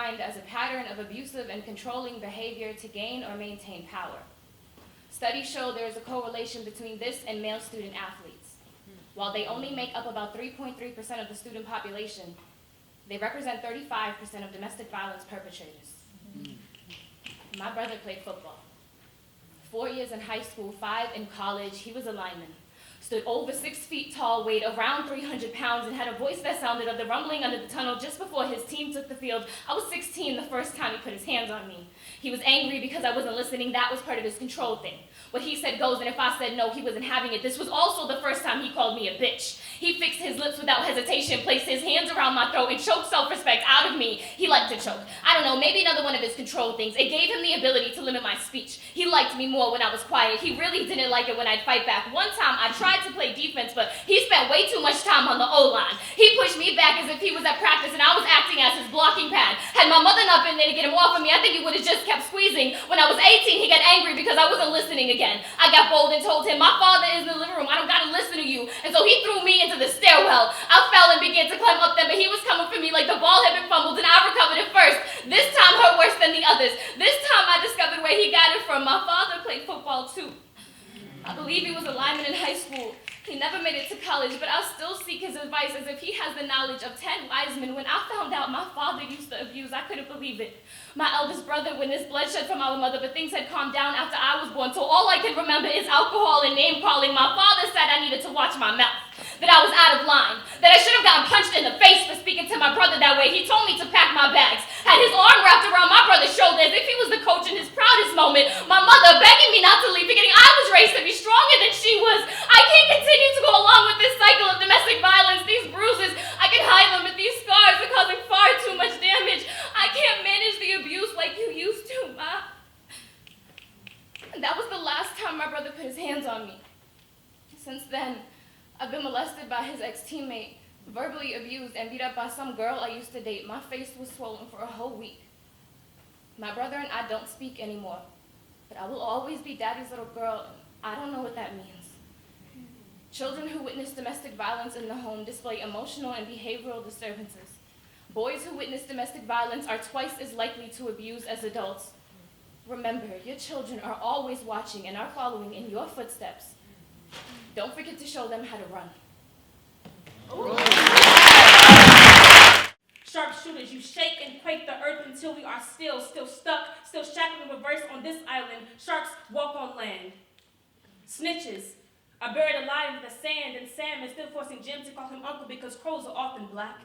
defined as a pattern of abusive and controlling behavior to gain or maintain power. Studies show there is a correlation between this and male student athletes. While they only make up about 3.3% of the student population, they represent 35% of domestic violence perpetrators. My brother played football. 4 years in high school, 5 in college. He was a lineman. Stood over 6 feet tall, weighed around 300 pounds, and had a voice that sounded of the rumbling under the tunnel just before his team took the field. I was 16 the first time he put his hands on me. He was angry because I wasn't listening. That was part of his control thing. What he said goes, and if I said no, he wasn't having it. This was also the first time he called me a bitch. He fixed his lips without hesitation, placed his hands around my throat, and choked self-respect out of me. He liked to choke. I don't know, maybe another one of his control things. It gave him the ability to limit my speech. He liked me more when I was quiet. He really didn't like it when I'd fight back. One time, I tried to play defense, but he spent way too much time on the O-line. He pushed me back as if he was at practice, and I was acting as his blocking pad. Had my mother not been there to get him off of me, I think he would have just kept squeezing. When I was 18, he got angry because I wasn't listening again. I got bold and told him, my father is in the living room. I don't gotta listen to you. And so he threw me into the stairwell. I fell and began to climb up them, but he was coming for me like the ball had been fumbled, and I recovered it first. This time hurt worse than the others. This time I discovered where he got it from. My father played football too. I believe he was a lineman in high school. He never made it to college, but I'll still seek his advice as if he has the knowledge of 10 wise men. When I found out my father used to abuse, I couldn't believe it. My eldest brother witnessed bloodshed from our mother, but things had calmed down after I was born, so all I can remember is alcohol and name-calling. My father said I needed to watch my mouth, that I was out of line, that I should have gotten punched in the face for speaking to my brother that way. He told me to pack my bags, had his arm wrapped around my brother's shoulder as if he was the coach in his proudest moment. My mother begging me not to leave, forgetting I was raised to be stronger than she was. I can't continue to go along with this cycle of domestic violence. These bruises, I can hide them, but these scars are causing far too much damage. I can't manage the abuse like you used to, Ma. And that was the last time my brother put his hands on me. Since then, I've been molested by his ex-teammate, verbally abused and beat up by some girl I used to date. My face was swollen for a whole week. My brother and I don't speak anymore, but I will always be Daddy's little girl. I don't know what that means. Children who witness domestic violence in the home display emotional and behavioral disturbances. Boys who witness domestic violence are twice as likely to abuse as adults. Remember, your children are always watching and are following in your footsteps. Don't forget to show them how to run. Sharpshooters, you shake and quake the earth until we are still stuck, still shackled in reverse on this island. Sharks walk on land. Snitches are buried alive in the sand, and Sam is still forcing Jim to call him uncle because crows are often black.